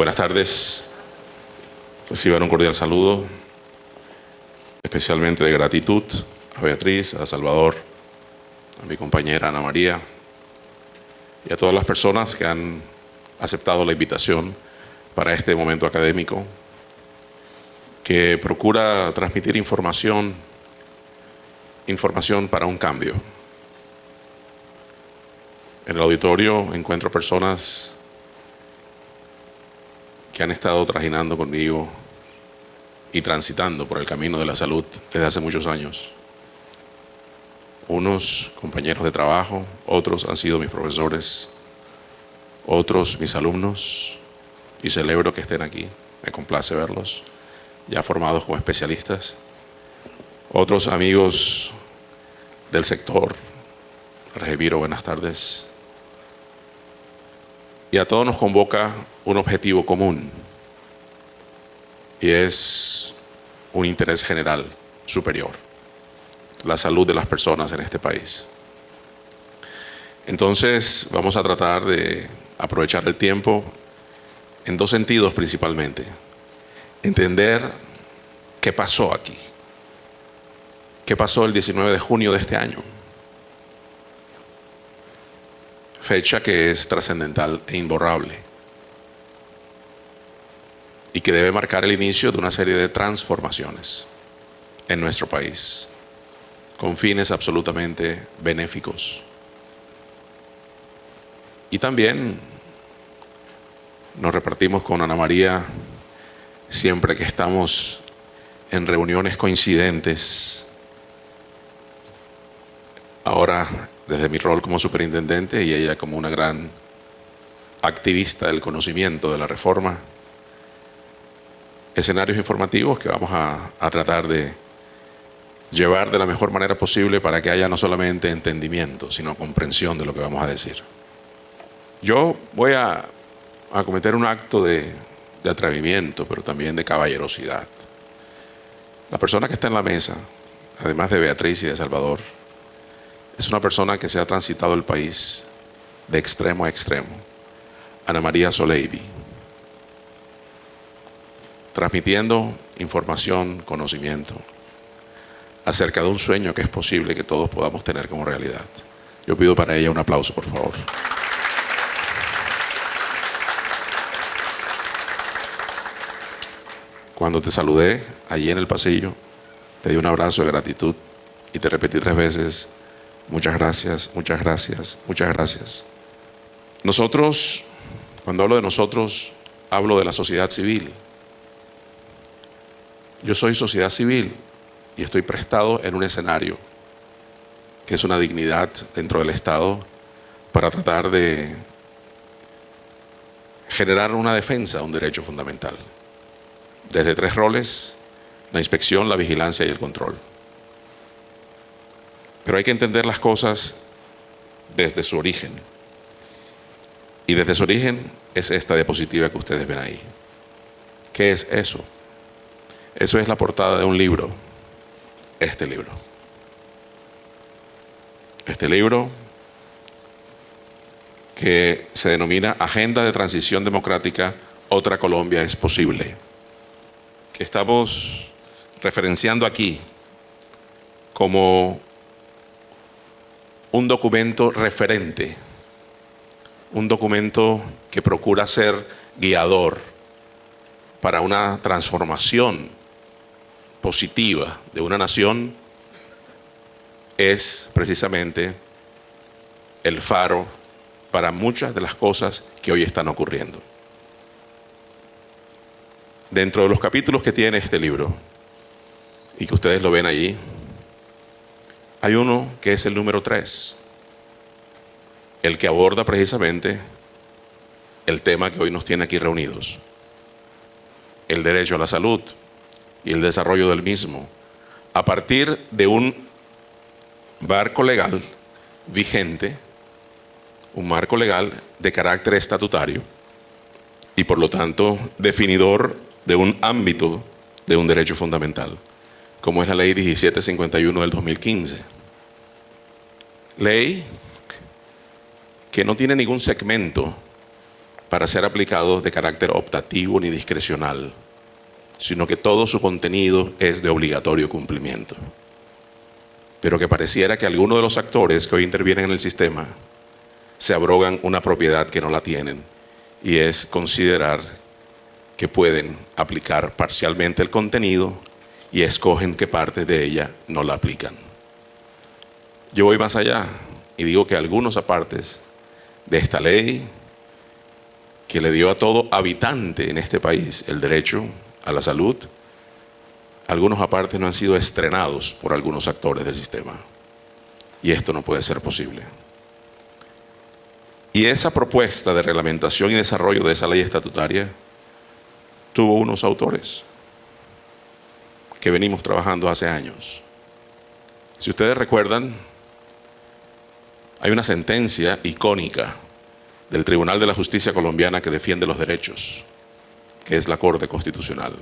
Buenas tardes. Reciban un cordial saludo, especialmente de gratitud a Beatriz, a Salvador, a mi compañera Ana María y a todas las personas que han aceptado la invitación para este momento académico que procura transmitir información para un cambio. En el auditorio encuentro personas que han estado trajinando conmigo y transitando por el camino de la salud desde hace muchos años. Unos compañeros de trabajo, otros han sido mis profesores, otros mis alumnos, y celebro que estén aquí. Me complace verlos, ya formados como especialistas. Otros amigos del sector. Regeviro, buenas tardes. Y a todos nos convoca un objetivo común, y es un interés general superior: la salud de las personas en este país. Entonces vamos a tratar de aprovechar el tiempo en dos sentidos principalmente. Entender qué pasó aquí, qué pasó el 19 de junio de este año, fecha que es trascendental e imborrable y que debe marcar el inicio de una serie de transformaciones en nuestro país, con fines absolutamente benéficos. Y también nos repartimos con Ana María, siempre que estamos en reuniones coincidentes, ahora desde mi rol como superintendente y ella como una gran activista del conocimiento de la reforma, escenarios informativos que vamos a tratar de llevar de la mejor manera posible para que haya no solamente entendimiento, sino comprensión de lo que vamos a decir. Yo voy a cometer un acto de atrevimiento, pero también de caballerosidad. La persona que está en la mesa, además de Beatriz y de Salvador, es una persona que se ha transitado el país de extremo a extremo. Ana María Soleivi, transmitiendo información, conocimiento acerca de un sueño que es posible que todos podamos tener como realidad. Yo pido para ella un aplauso, por favor. Cuando te saludé allí en el pasillo, te di un abrazo de gratitud y te repetí 3 veces: muchas gracias, muchas gracias, muchas gracias. Nosotros, cuando hablo de nosotros, hablo de la sociedad civil. Yo soy sociedad civil y estoy prestado en un escenario que es una dignidad dentro del Estado para tratar de generar una defensa de un derecho fundamental. Desde 3 roles: la inspección, la vigilancia y el control. Pero hay que entender las cosas desde su origen. Y desde su origen es esta diapositiva que ustedes ven ahí. ¿Qué es eso? Eso es la portada de un libro. Este libro. Este libro que se denomina Agenda de Transición Democrática, otra Colombia es posible. Que estamos referenciando aquí como un documento referente, un documento que procura ser guiador para una transformación positiva de una nación. Es precisamente el faro para muchas de las cosas que hoy están ocurriendo. Dentro de los capítulos que tiene este libro, y que ustedes lo ven allí, hay uno que es el número 3, el que aborda precisamente el tema que hoy nos tiene aquí reunidos: el derecho a la salud y el desarrollo del mismo, a partir de un marco legal vigente, un marco legal de carácter estatutario y por lo tanto definidor de un ámbito de un derecho fundamental, como es la Ley 1751 del 2015. Ley que no tiene ningún segmento para ser aplicados de carácter optativo ni discrecional, sino que todo su contenido es de obligatorio cumplimiento. Pero que pareciera que algunos de los actores que hoy intervienen en el sistema se abrogan una propiedad que no la tienen, y es considerar que pueden aplicar parcialmente el contenido y escogen qué partes de ella no la aplican. Yo voy más allá y digo que algunos apartes de esta ley que le dio a todo habitante en este país el derecho a la salud, algunos apartes no han sido estrenados por algunos actores del sistema. Y esto no puede ser posible. Y esa propuesta de reglamentación y desarrollo de esa ley estatutaria tuvo unos autores que venimos trabajando hace años. Si ustedes recuerdan, hay una sentencia icónica del Tribunal de la Justicia colombiana que defiende los derechos, que es la Corte Constitucional.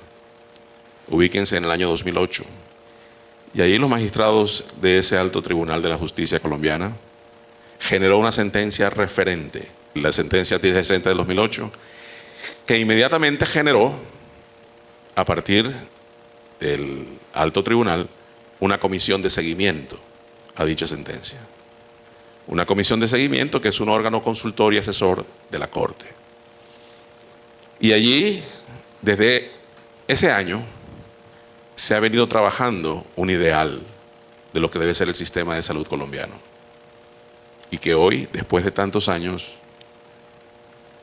Ubíquense en el año 2008. Y ahí los magistrados de ese alto Tribunal de la Justicia colombiana generó una sentencia referente, la sentencia 1060 del 2008, que inmediatamente generó, a partir del alto tribunal, una comisión de seguimiento a dicha sentencia. Una comisión de seguimiento que es un órgano consultor y asesor de la Corte. Y allí, desde ese año, se ha venido trabajando un ideal de lo que debe ser el sistema de salud colombiano. Y que hoy, después de tantos años,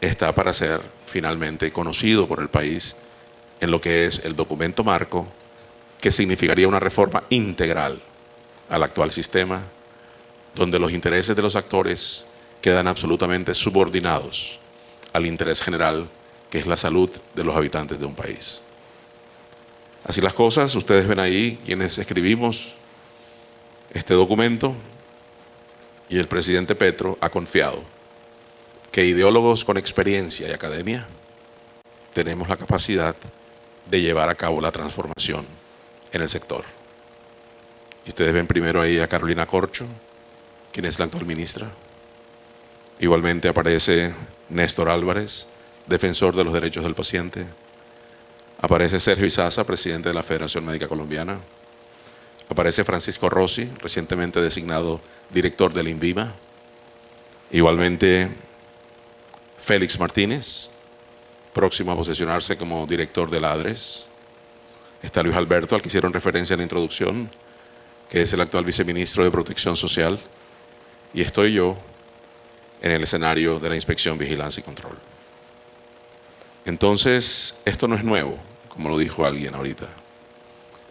está para ser finalmente conocido por el país en lo que es el documento marco, que significaría una reforma integral al actual sistema, donde los intereses de los actores quedan absolutamente subordinados al interés general, que es la salud de los habitantes de un país. Así las cosas, ustedes ven ahí quienes escribimos este documento, y el presidente Petro ha confiado que ideólogos con experiencia y academia tenemos la capacidad de llevar a cabo la transformación en el sector. Y ustedes ven primero ahí a Carolina Corcho, quien es la actual ministra. Igualmente aparece Néstor Álvarez, defensor de los derechos del paciente. Aparece Sergio Izaza, presidente de la Federación Médica Colombiana. Aparece Francisco Rossi, recientemente designado director del INVIMA. Igualmente Félix Martínez, próximo a posesionarse como director de la ADRES. Está Luis Alberto, al que hicieron referencia en la introducción, que es el actual viceministro de Protección Social. Y estoy yo en el escenario de la Inspección, Vigilancia y Control. Entonces, esto no es nuevo, como lo dijo alguien ahorita.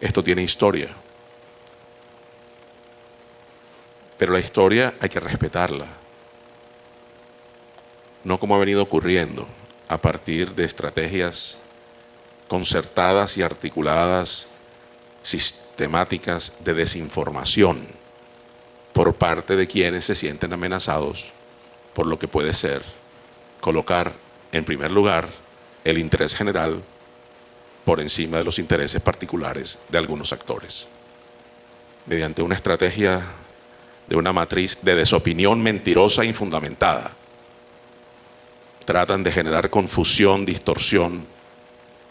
Esto tiene historia. Pero la historia hay que respetarla. No como ha venido ocurriendo a partir de estrategias concertadas y articuladas, sistemáticas de desinformación por parte de quienes se sienten amenazados por lo que puede ser colocar en primer lugar el interés general por encima de los intereses particulares de algunos actores. Mediante una estrategia de una matriz de desopinión mentirosa e infundamentada, tratan de generar confusión, distorsión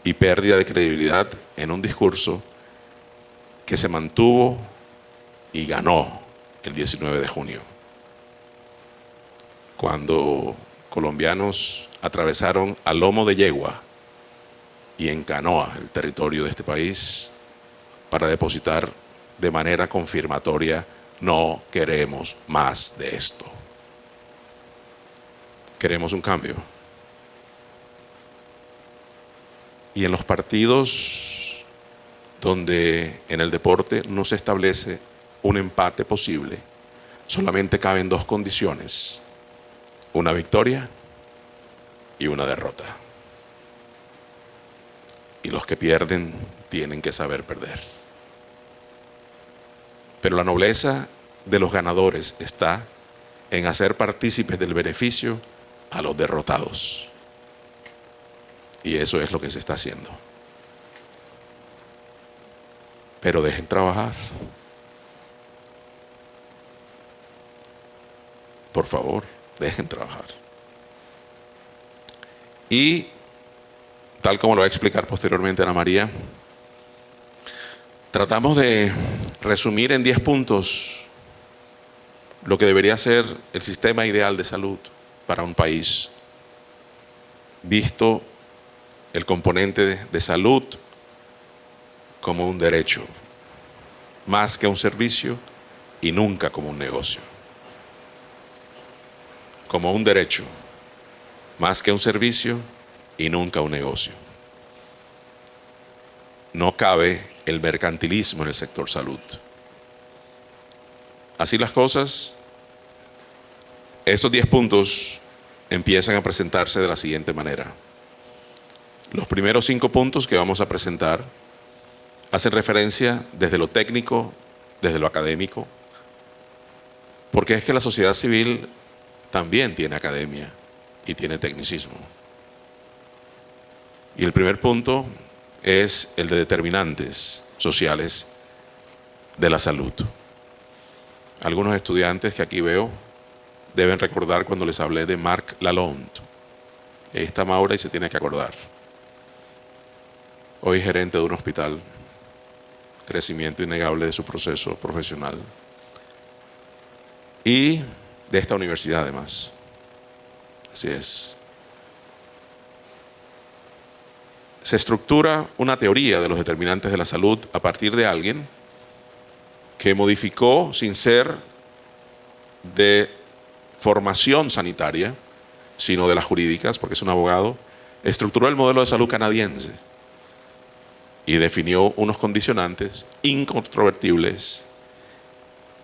y pérdida de credibilidad en un discurso que se mantuvo y ganó el 19 de junio. Cuando colombianos atravesaron a lomo de yegua y en canoa el territorio de este país para depositar de manera confirmatoria: no queremos más de esto. Queremos un cambio. Y en los partidos donde en el deporte no se establece un empate posible, solamente caben dos condiciones: una victoria y una derrota. Y los que pierden tienen que saber perder. Pero la nobleza de los ganadores está en hacer partícipes del beneficio a los derrotados. Y eso es lo que se está haciendo. Pero dejen trabajar. Por favor, dejen trabajar. Y tal como lo va a explicar posteriormente Ana María, tratamos de resumir en 10 puntos lo que debería ser el sistema ideal de salud para un país, visto el componente de salud como un derecho, más que un servicio y nunca como un negocio. Como un derecho, más que un servicio y nunca un negocio. No cabe el mercantilismo en el sector salud. Así las cosas, estos 10 puntos empiezan a presentarse de la siguiente manera. Los primeros 5 puntos que vamos a presentar hacen referencia desde lo técnico, desde lo académico, porque es que la sociedad civil también tiene academia y tiene tecnicismo. Y el primer punto es el de determinantes sociales de la salud. Algunos estudiantes que aquí veo deben recordar cuando les hablé de Marc Lalonde. Ahí está Maura y se tiene que acordar. Hoy gerente de un hospital, crecimiento innegable de su proceso profesional. Y de esta universidad además. Así es. Se estructura una teoría de los determinantes de la salud a partir de alguien que modificó, sin ser de formación sanitaria, sino de las jurídicas, porque es un abogado, estructuró el modelo de salud canadiense y definió unos condicionantes incontrovertibles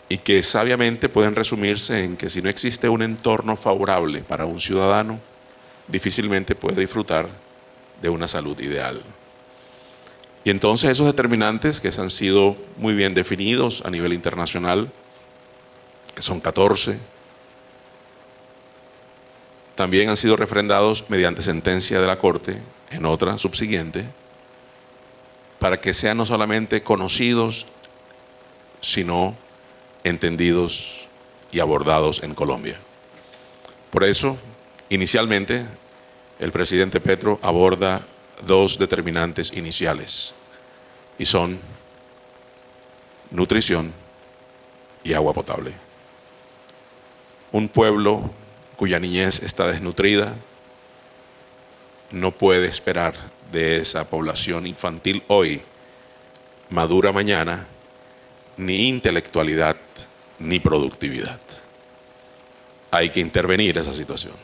y que sabiamente pueden resumirse en que si no existe un entorno favorable para un ciudadano, difícilmente puede disfrutar de una salud ideal. Y entonces esos determinantes que han sido muy bien definidos a nivel internacional, que son 14, también han sido refrendados mediante sentencia de la Corte en otra subsiguiente, para que sean no solamente conocidos, sino entendidos y abordados en Colombia. Por eso, inicialmente, el presidente Petro aborda 2 determinantes iniciales, y son nutrición y agua potable. Un pueblo cuya niñez está desnutrida no puede esperar de esa población infantil hoy, madura mañana, ni intelectualidad ni productividad. Hay que intervenir esa situación.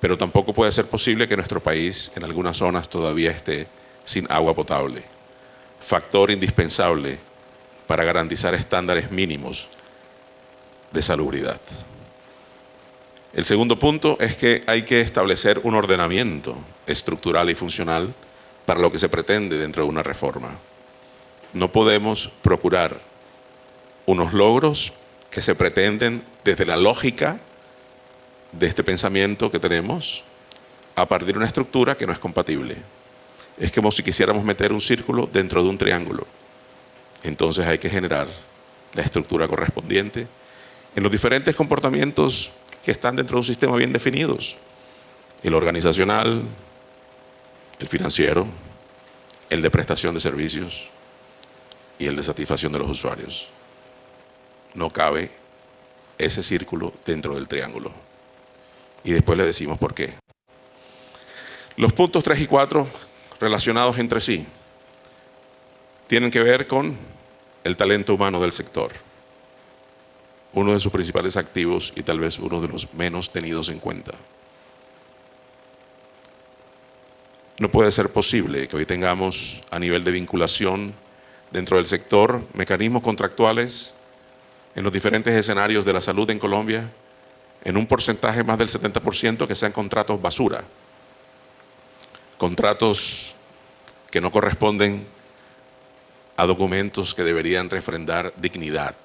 Pero tampoco puede ser posible que nuestro país en algunas zonas todavía esté sin agua potable, factor indispensable para garantizar estándares mínimos de salubridad. El segundo punto es que hay que establecer un ordenamiento estructural y funcional para lo que se pretende dentro de una reforma. No podemos procurar unos logros que se pretenden desde la lógica de este pensamiento que tenemos a partir de una estructura que no es compatible. Es como si quisiéramos meter un círculo dentro de un triángulo. Entonces hay que generar la estructura correspondiente en los diferentes comportamientos que están dentro de un sistema bien definidos: el organizacional, el financiero, el de prestación de servicios y el de satisfacción de los usuarios. No cabe ese círculo dentro del triángulo. Y después le decimos por qué. Los puntos 3 y 4, relacionados entre sí, tienen que ver con el talento humano del sector. Uno de sus principales activos y tal vez uno de los menos tenidos en cuenta. No puede ser posible que hoy tengamos a nivel de vinculación dentro del sector mecanismos contractuales en los diferentes escenarios de la salud en Colombia en un porcentaje más del 70% que sean contratos basura, contratos que no corresponden a documentos que deberían refrendar dignidad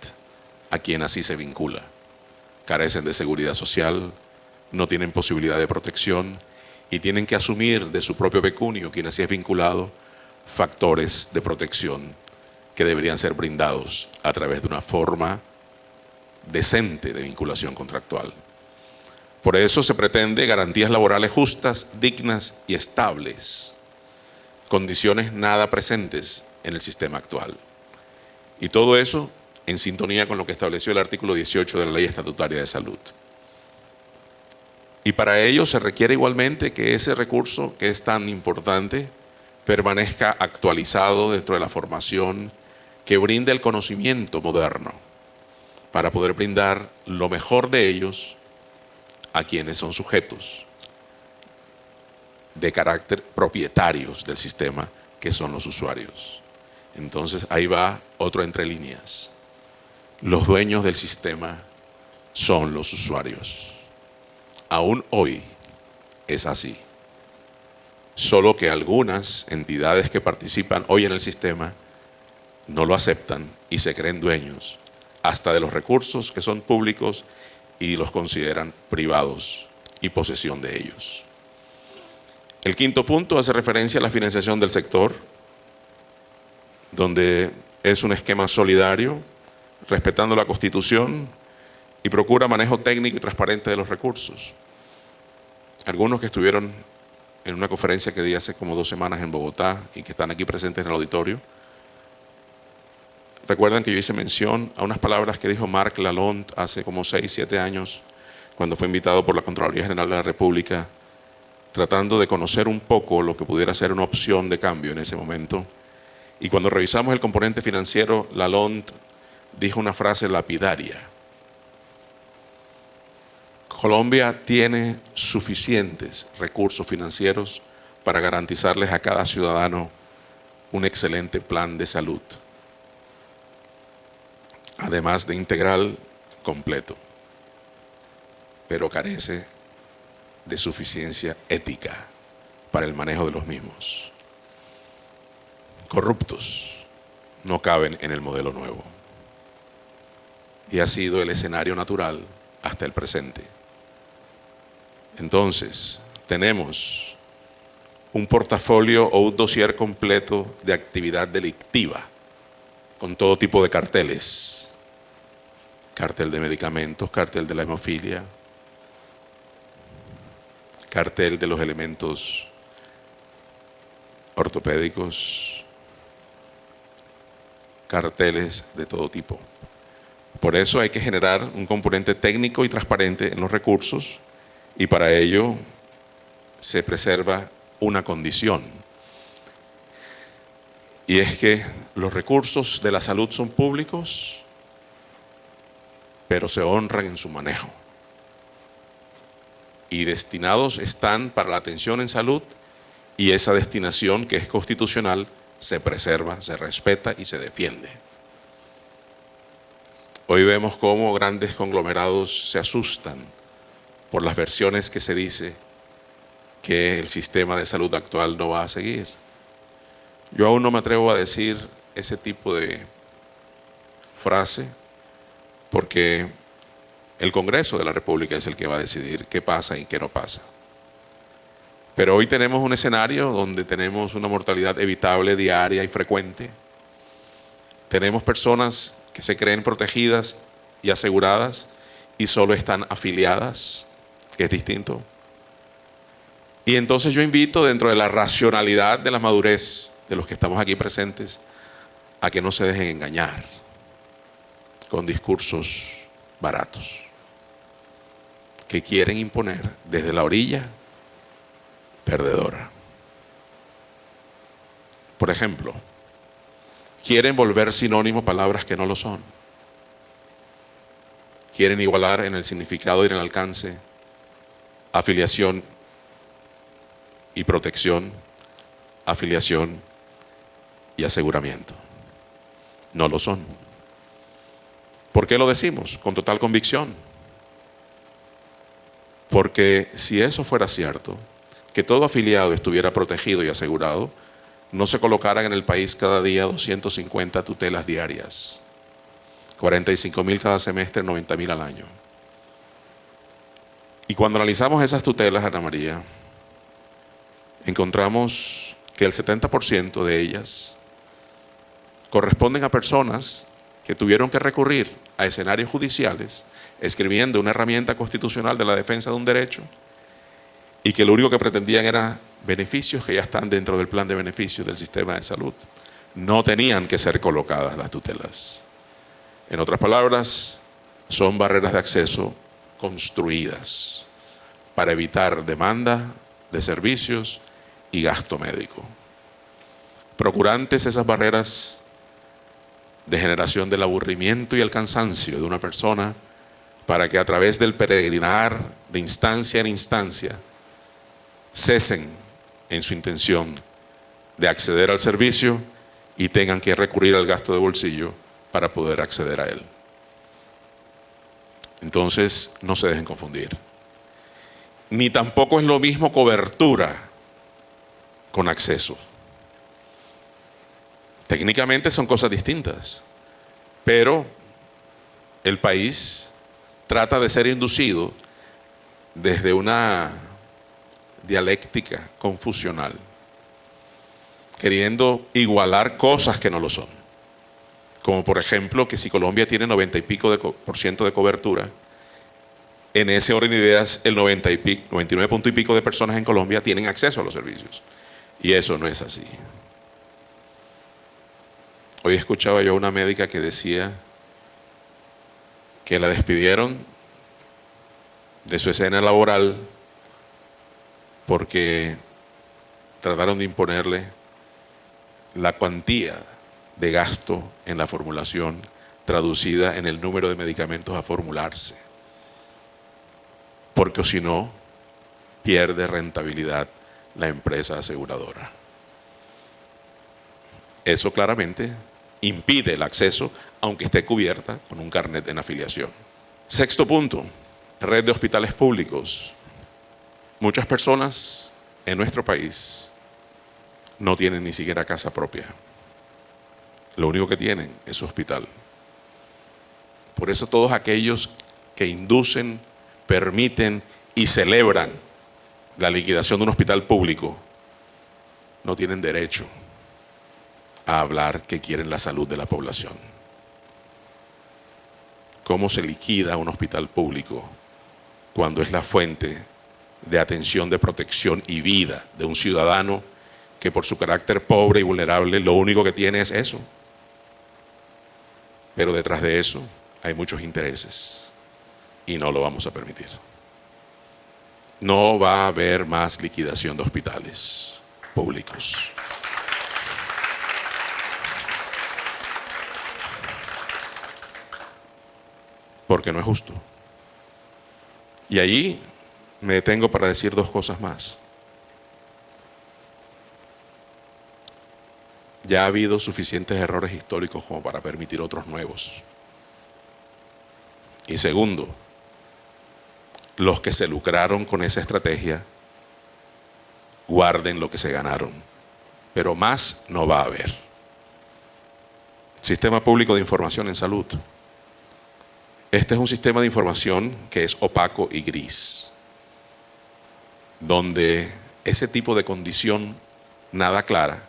a quien así se vincula. Carecen de seguridad social, no tienen posibilidad de protección y tienen que asumir de su propio pecunio, quien así es vinculado, factores de protección que deberían ser brindados a través de una forma decente de vinculación contractual. Por eso se pretende garantías laborales justas, dignas y estables, condiciones nada presentes en el sistema actual. Y todo eso en sintonía con lo que estableció el artículo 18 de la Ley Estatutaria de Salud. Y para ello se requiere igualmente que ese recurso, que es tan importante, permanezca actualizado dentro de la formación que brinde el conocimiento moderno, para poder brindar lo mejor de ellos a quienes son sujetos de carácter propietarios del sistema, que son los usuarios. Entonces ahí va otro entre líneas. Los dueños del sistema son los usuarios. Aún hoy es así. Solo que algunas entidades que participan hoy en el sistema no lo aceptan y se creen dueños hasta de los recursos que son públicos y los consideran privados y posesión de ellos. El quinto punto hace referencia a la financiación del sector, donde es un esquema solidario, respetando la Constitución y procura manejo técnico y transparente de los recursos. Algunos que estuvieron en una conferencia que di hace como 2 semanas en Bogotá y que están aquí presentes en el auditorio, recuerdan que yo hice mención a unas palabras que dijo Marc Lalonde hace como 6, 7 años, cuando fue invitado por la Contraloría General de la República, tratando de conocer un poco lo que pudiera ser una opción de cambio en ese momento. Y cuando revisamos el componente financiero, Lalonde dijo una frase lapidaria: Colombia tiene suficientes recursos financieros para garantizarles a cada ciudadano un excelente plan de salud, además de integral completo, pero carece de suficiencia ética para el manejo de los mismos. Corruptos no caben en el modelo nuevo. Y ha sido el escenario natural hasta el presente. Entonces, tenemos un portafolio o un dossier completo de actividad delictiva, con todo tipo de carteles: cartel de medicamentos, cartel de la hemofilia, cartel de los elementos ortopédicos, carteles de todo tipo. Por eso hay que generar un componente técnico y transparente en los recursos, y para ello se preserva una condición, y es que los recursos de la salud son públicos, pero se honran en su manejo y destinados están para la atención en salud, y esa destinación, que es constitucional, se preserva, se respeta y se defiende. Hoy vemos cómo grandes conglomerados se asustan por las versiones que se dice que el sistema de salud actual no va a seguir. Yo aún no me atrevo a decir ese tipo de frase, porque el Congreso de la República es el que va a decidir qué pasa y qué no pasa. Pero hoy tenemos un escenario donde tenemos una mortalidad evitable diaria y frecuente. Tenemos personas que se creen protegidas y aseguradas y solo están afiliadas, que es distinto. Y entonces yo invito, dentro de la racionalidad de la madurez de los que estamos aquí presentes, a que no se dejen engañar con discursos baratos que quieren imponer desde la orilla perdedora. Por ejemplo, quieren volver sinónimo palabras que no lo son. Quieren igualar en el significado y en el alcance afiliación y protección, afiliación y aseguramiento. No lo son. ¿Por qué lo decimos? Con total convicción. Porque si eso fuera cierto, que todo afiliado estuviera protegido y asegurado, no se colocaran en el país cada día 250 tutelas diarias, 45.000 cada semestre, 90.000 al año. Y cuando analizamos esas tutelas, Ana María, encontramos que el 70% de ellas corresponden a personas que tuvieron que recurrir a escenarios judiciales escribiendo una herramienta constitucional de la defensa de un derecho y que lo único que pretendían era beneficios que ya están dentro del plan de beneficios del sistema de salud. No tenían que ser colocadas las tutelas. En otras palabras, son barreras de acceso construidas para evitar demanda de servicios y gasto médico. Procurantes esas barreras de generación del aburrimiento y el cansancio de una persona para que a través del peregrinar de instancia en instancia cesen en su intención de acceder al servicio y tengan que recurrir al gasto de bolsillo para poder acceder a él. Entonces, no se dejen confundir. Ni tampoco es lo mismo cobertura con acceso. Técnicamente son cosas distintas, pero el país trata de ser inducido desde una dialéctica confusional, queriendo igualar cosas que no lo son. Como por ejemplo que si Colombia tiene 90 y pico por ciento de cobertura, en ese orden de ideas el 99 punto y pico de personas en Colombia tienen acceso a los servicios. Y eso no es así. Hoy escuchaba yo a una médica que decía que la despidieron de su escena laboral porque trataron de imponerle la cuantía de gasto en la formulación traducida en el número de medicamentos a formularse, porque si no pierde rentabilidad la empresa aseguradora. Eso claramente impide el acceso, aunque esté cubierta con un carnet en afiliación. Sexto punto, red de hospitales públicos. Muchas personas en nuestro país no tienen ni siquiera casa propia. Lo único que tienen es su hospital. Por eso todos aquellos que inducen, permiten y celebran la liquidación de un hospital público no tienen derecho a hablar que quieren la salud de la población. ¿Cómo se liquida un hospital público cuando es la fuente de atención, de protección y vida de un ciudadano que por su carácter pobre y vulnerable lo único que tiene es eso? Pero detrás de eso hay muchos intereses y no lo vamos a permitir. No va a haber más liquidación de hospitales públicos. Porque no es justo. Y ahí me detengo para decir dos cosas más. Ya ha habido suficientes errores históricos como para permitir otros nuevos. Y segundo, los que se lucraron con esa estrategia, guarden lo que se ganaron. Pero más no va a haber. Sistema público de información en salud. Este es un sistema de información que es opaco y gris, donde ese tipo de condición nada clara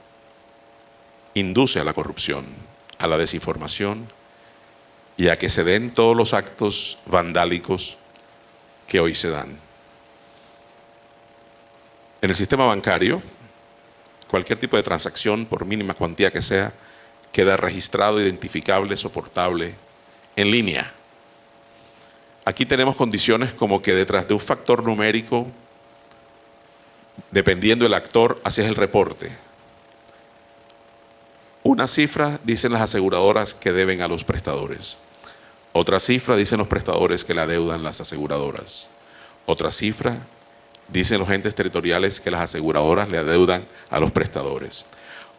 induce a la corrupción, a la desinformación y a que se den todos los actos vandálicos que hoy se dan. En el sistema bancario, cualquier tipo de transacción, por mínima cuantía que sea, queda registrado, identificable, soportable, en línea. Aquí tenemos condiciones como que detrás de un factor numérico, dependiendo del actor, así es el reporte. Una cifra dicen las aseguradoras que deben a los prestadores. Otra cifra dicen los prestadores que le adeudan las aseguradoras. Otra cifra dicen los entes territoriales que las aseguradoras le adeudan a los prestadores.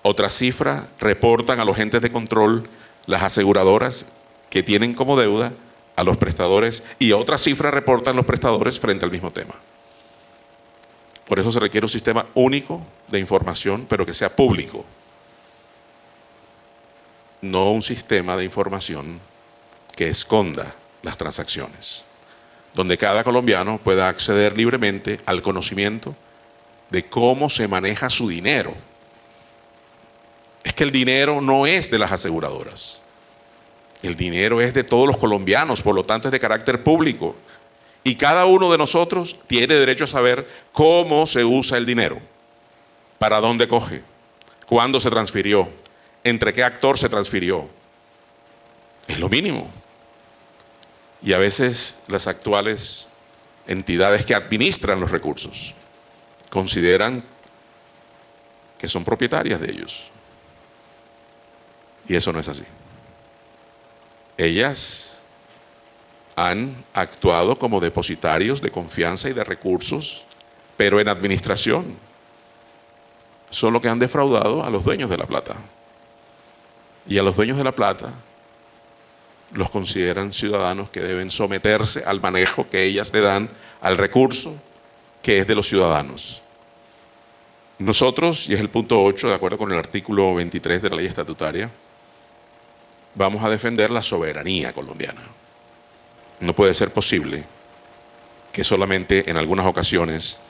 Otra cifra reportan a los entes de control las aseguradoras que tienen como deuda a los prestadores, y otra cifra reportan los prestadores frente al mismo tema. Por eso se requiere un sistema único de información, pero que sea público. No un sistema de información que esconda las transacciones, donde cada colombiano pueda acceder libremente al conocimiento de cómo se maneja su dinero. Es que el dinero no es de las aseguradoras. El dinero es de todos los colombianos, por lo tanto es de carácter público. Y cada uno de nosotros tiene derecho a saber cómo se usa el dinero, para dónde coge, cuándo se transfirió, entre qué actor se transfirió. Es lo mínimo. Y a veces las actuales entidades que administran los recursos consideran que son propietarias de ellos. Y eso no es así. Ellas han actuado como depositarios de confianza y de recursos, pero en administración. Solo que han defraudado a los dueños de la plata. Y a los dueños de la plata los consideran ciudadanos que deben someterse al manejo que ellas le dan al recurso que es de los ciudadanos. Nosotros, y es el punto 8, de acuerdo con el artículo 23 de la ley estatutaria, vamos a defender la soberanía colombiana. No puede ser posible que solamente en algunas ocasiones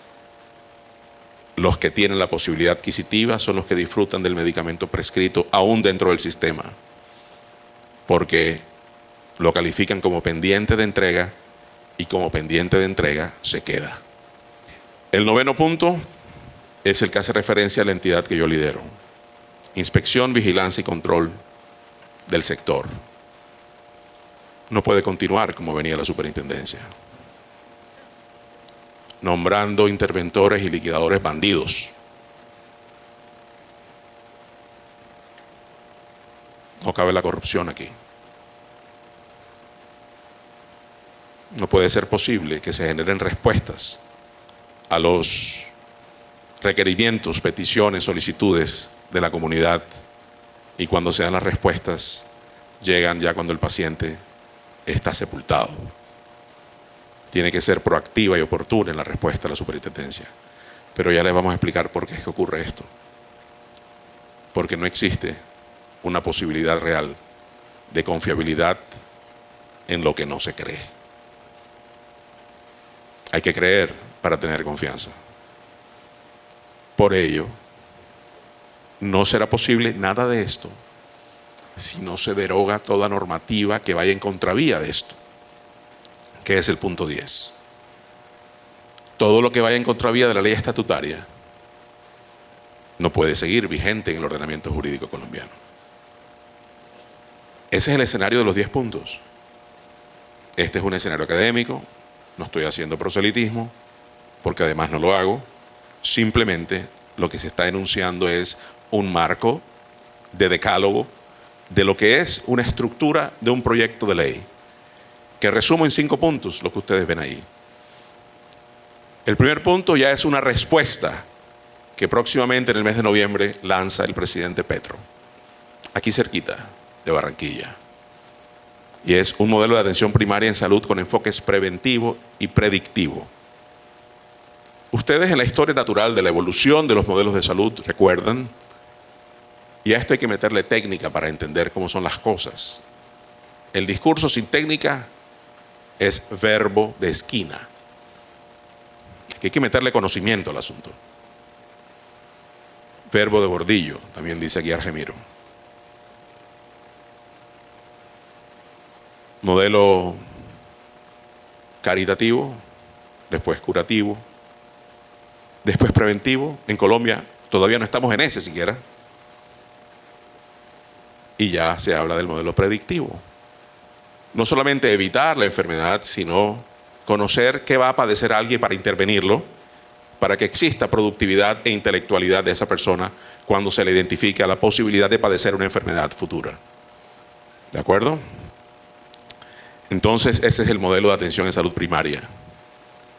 los que tienen la posibilidad adquisitiva son los que disfrutan del medicamento prescrito aún dentro del sistema, porque lo califican como pendiente de entrega y como pendiente de entrega se queda. El 9º punto es el que hace referencia a la entidad que yo lidero: inspección, vigilancia y control del sector. No puede continuar como venía la superintendencia, nombrando interventores y liquidadores bandidos. No cabe la corrupción aquí. No puede ser posible que se generen respuestas a los requerimientos, peticiones, solicitudes de la comunidad, y cuando se dan las respuestas llegan ya cuando el paciente está sepultado. Tiene que ser proactiva y oportuna en la respuesta a la superintendencia. Pero ya les vamos a explicar por qué es que ocurre esto. Porque no existe una posibilidad real de confiabilidad en lo que no se cree. Hay que creer para tener confianza. Por ello, no será posible nada de esto si no se deroga toda normativa que vaya en contravía de esto, que es el punto 10. Todo lo que vaya en contravía de la ley estatutaria no puede seguir vigente en el ordenamiento jurídico colombiano. Ese es el escenario de los 10 puntos. Este es un escenario académico, no estoy haciendo proselitismo, porque además no lo hago. Simplemente lo que se está enunciando es un marco de decálogo de lo que es una estructura de un proyecto de ley, que resumo en 5 puntos lo que ustedes ven ahí. El primer punto ya es una respuesta que próximamente en el mes de noviembre lanza el presidente Petro, aquí cerquita de Barranquilla. Y es un modelo de atención primaria en salud con enfoques preventivo y predictivo. Ustedes en la historia natural de la evolución de los modelos de salud recuerdan, y a esto hay que meterle técnica para entender cómo son las cosas. El discurso sin técnica es verbo de esquina. Aquí hay que meterle conocimiento al asunto. Verbo de bordillo, también dice aquí Argemiro. Modelo caritativo, después curativo, después preventivo. En Colombia todavía no estamos en ese siquiera. Y ya se habla del modelo predictivo. No solamente evitar la enfermedad, sino conocer qué va a padecer alguien para intervenirlo, para que exista productividad e intelectualidad de esa persona cuando se le identifica la posibilidad de padecer una enfermedad futura. ¿De acuerdo? Entonces, ese es el modelo de atención en salud primaria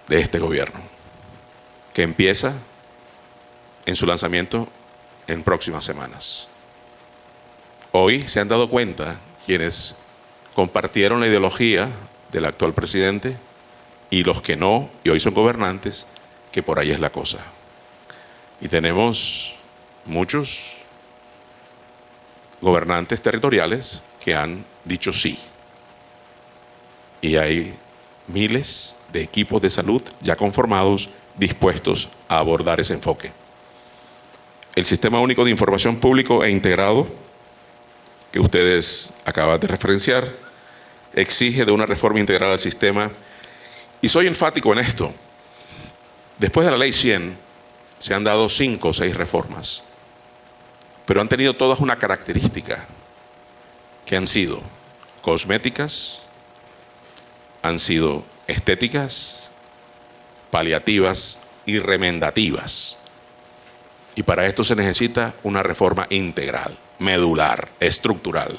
de este gobierno, que empieza en su lanzamiento en próximas semanas. Hoy se han dado cuenta quienes compartieron la ideología del actual presidente y los que no, y hoy son gobernantes, que por ahí es la cosa. Y tenemos muchos gobernantes territoriales que han dicho sí. Y hay miles de equipos de salud ya conformados, dispuestos a abordar ese enfoque. El Sistema Único de Información Público e Integrado que ustedes acaban de referenciar, exige de una reforma integral al sistema. Y soy enfático en esto. Después de la Ley 100, se han dado 5 o 6 reformas, pero han tenido todas una característica, que han sido cosméticas, han sido estéticas, paliativas y remendativas. Y para esto se necesita una reforma integral, medular, estructural,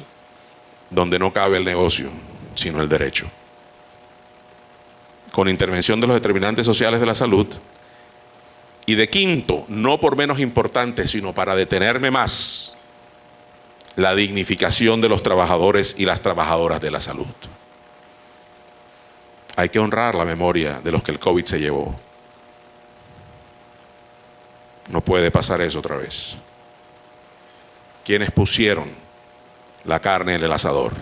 donde no cabe el negocio, sino el derecho. Con intervención de los determinantes sociales de la salud. Y de quinto, no por menos importante, sino para detenerme más, la dignificación de los trabajadores y las trabajadoras de la salud. Hay que honrar la memoria de los que el COVID se llevó. No puede pasar eso otra vez. Quienes pusieron la carne en el asador,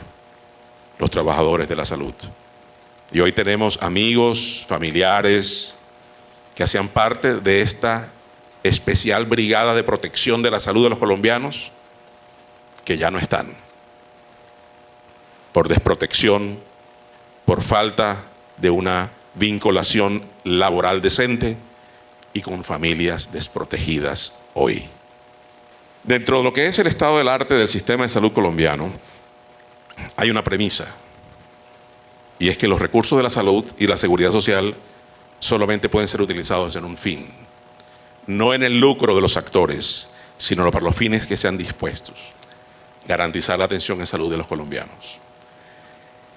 los trabajadores de la salud. Y hoy tenemos amigos, familiares, que hacían parte de esta especial brigada de protección de la salud de los colombianos, que ya no están. Por desprotección, por falta de una vinculación laboral decente, y con familias desprotegidas hoy. Dentro de lo que es el estado del arte del sistema de salud colombiano, hay una premisa, y es que los recursos de la salud y la seguridad social solamente pueden ser utilizados en un fin, no en el lucro de los actores, sino para los fines que sean dispuestos, garantizar la atención en salud de los colombianos.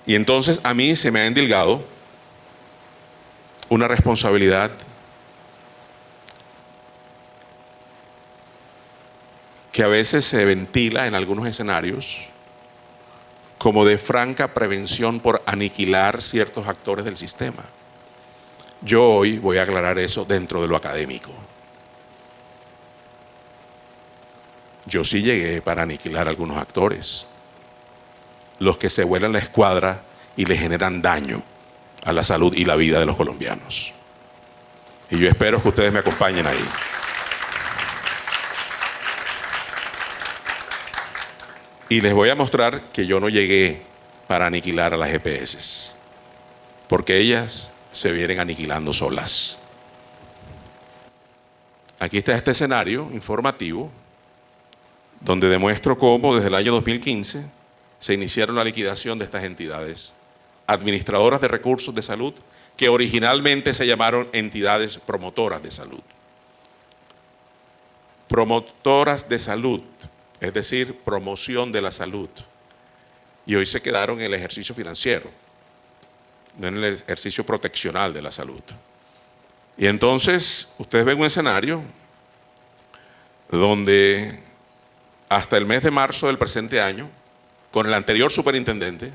Y entonces a mí se me ha endilgado una responsabilidad que a veces se ventila en algunos escenarios como de franca prevención por aniquilar ciertos actores del sistema. Yo hoy voy a aclarar eso dentro de lo académico. Yo sí llegué para aniquilar a algunos actores, los que se vuelan la escuadra y le generan daño a la salud y la vida de los colombianos. Y yo espero que ustedes me acompañen ahí. Y les voy a mostrar que yo no llegué para aniquilar a las EPS, porque ellas se vienen aniquilando solas. Aquí está este escenario informativo, donde demuestro cómo desde el año 2015 se iniciaron la liquidación de estas entidades administradoras de recursos de salud, que originalmente se llamaron entidades promotoras de salud. Promotoras de salud, es decir, promoción de la salud. Y hoy se quedaron en el ejercicio financiero, no en el ejercicio proteccional de la salud. Y entonces, ustedes ven un escenario donde hasta el mes de marzo del presente año, con el anterior superintendente,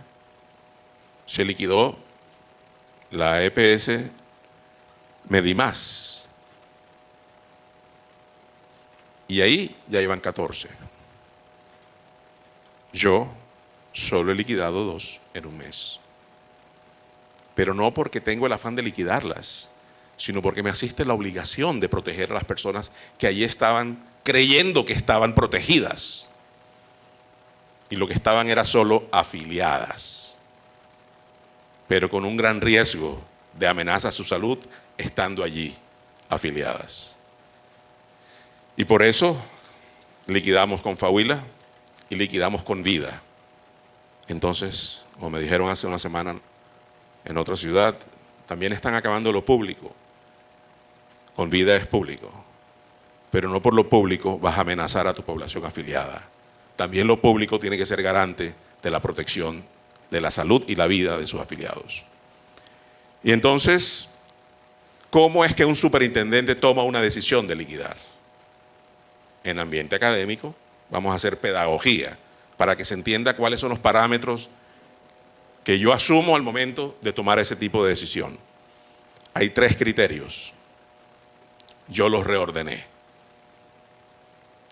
se liquidó la EPS Medimás. Y ahí ya iban 14. Yo solo he liquidado 2 en un mes. Pero no porque tengo el afán de liquidarlas, sino porque me asiste la obligación de proteger a las personas que allí estaban creyendo que estaban protegidas. Y lo que estaban era solo afiliadas, pero con un gran riesgo de amenaza a su salud estando allí afiliadas. Y por eso liquidamos con Fahuila y liquidamos con Vida. Entonces, como me dijeron hace una semana en otra ciudad, también están acabando lo público. Con Vida es público, pero no por lo público vas a amenazar a tu población afiliada. También lo público tiene que ser garante de la protección de la salud y la vida de sus afiliados. Y entonces, ¿cómo es que un superintendente toma una decisión de liquidar? En ambiente académico vamos a hacer pedagogía para que se entienda cuáles son los parámetros que yo asumo al momento de tomar ese tipo de decisión. Hay 3 criterios. Yo los reordené.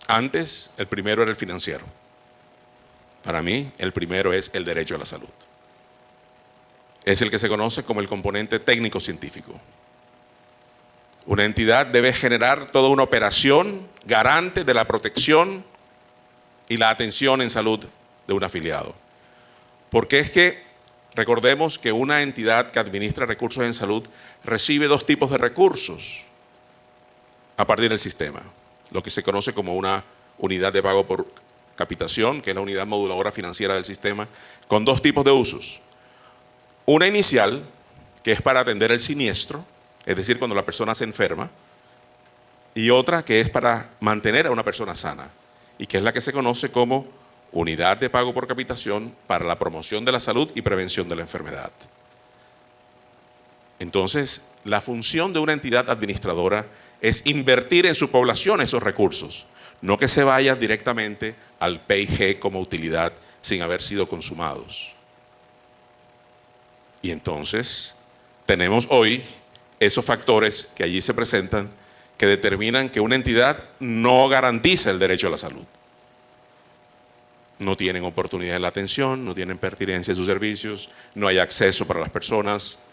Antes, el primero era el financiero. Para mí, el primero es el derecho a la salud. Es el que se conoce como el componente técnico-científico. Una entidad debe generar toda una operación garante de la protección y la atención en salud de un afiliado. Porque es que recordemos que una entidad que administra recursos en salud recibe dos tipos de recursos a partir del sistema. Lo que se conoce como una unidad de pago por capitación, que es la unidad moduladora financiera del sistema, con dos tipos de usos. Una inicial, que es para atender el siniestro, es decir, cuando la persona se enferma, y otra que es para mantener a una persona sana, y que es la que se conoce como unidad de pago por capitación para la promoción de la salud y prevención de la enfermedad. Entonces, la función de una entidad administradora es invertir en su población esos recursos, no que se vayan directamente al PIG como utilidad sin haber sido consumados. Y entonces, tenemos hoy esos factores que allí se presentan que determinan que una entidad no garantiza el derecho a la salud. No tienen oportunidad en la atención, no tienen pertinencia en sus servicios, no hay acceso para las personas,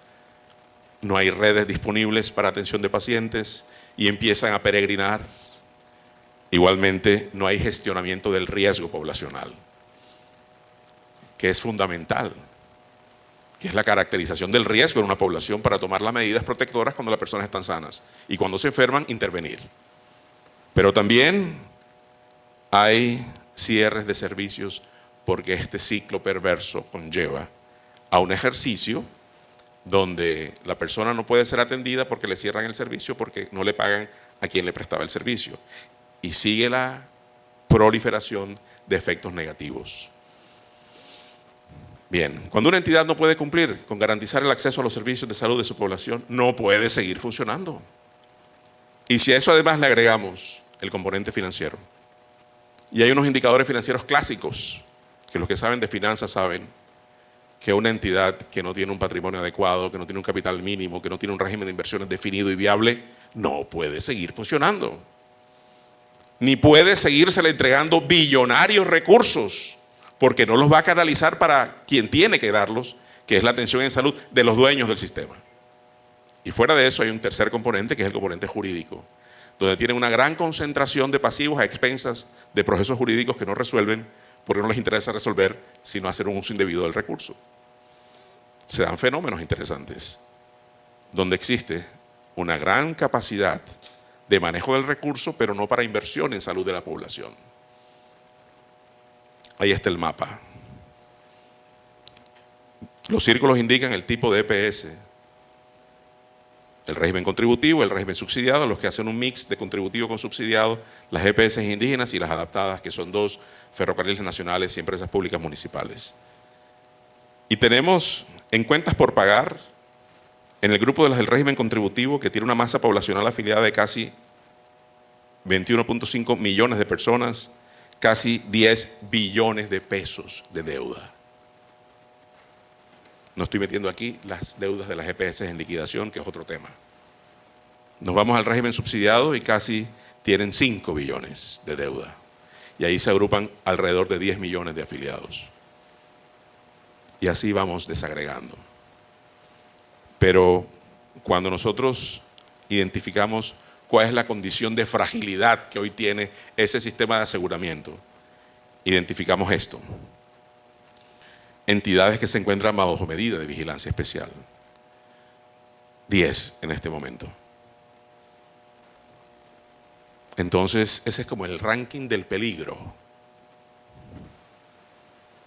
no hay redes disponibles para atención de pacientes y empiezan a peregrinar. Igualmente, no hay gestionamiento del riesgo poblacional, que es fundamental, que es la caracterización del riesgo en una población para tomar las medidas protectoras cuando las personas están sanas y cuando se enferman, intervenir. Pero también hay cierres de servicios porque este ciclo perverso conlleva a un ejercicio donde la persona no puede ser atendida porque le cierran el servicio porque no le pagan a quien le prestaba el servicio. Y sigue la proliferación de efectos negativos. Bien, cuando una entidad no puede cumplir con garantizar el acceso a los servicios de salud de su población, no puede seguir funcionando. Y si a eso además le agregamos el componente financiero, y hay unos indicadores financieros clásicos, que los que saben de finanzas saben que una entidad que no tiene un patrimonio adecuado, que no tiene un capital mínimo, que no tiene un régimen de inversiones definido y viable, no puede seguir funcionando. Ni puede seguírsele entregando billonarios recursos, porque no los va a canalizar para quien tiene que darlos, que es la atención en salud de los dueños del sistema. Y fuera de eso hay un tercer componente, que es el componente jurídico, donde tienen una gran concentración de pasivos a expensas de procesos jurídicos que no resuelven porque no les interesa resolver, sino hacer un uso indebido del recurso. Se dan fenómenos interesantes, donde existe una gran capacidad de manejo del recurso, pero no para inversión en salud de la población. Ahí está el mapa. Los círculos indican el tipo de EPS, el régimen contributivo, el régimen subsidiado, los que hacen un mix de contributivo con subsidiado, las EPS indígenas y las adaptadas, que son dos ferrocarriles nacionales y empresas públicas municipales. Y tenemos en cuentas por pagar, en el grupo de las del régimen contributivo, que tiene una masa poblacional afiliada de casi 21.5 millones de personas, casi 10 billones de pesos de deuda. No estoy metiendo aquí las deudas de las EPS en liquidación, que es otro tema. Nos vamos al régimen subsidiado y casi tienen 5 billones de deuda. Y ahí se agrupan alrededor de 10 millones de afiliados. Y así vamos desagregando. Pero cuando nosotros identificamos cuál es la condición de fragilidad que hoy tiene ese sistema de aseguramiento, identificamos esto. Entidades que se encuentran bajo medida de vigilancia especial. 10 en este momento. Entonces, ese es como el ranking del peligro.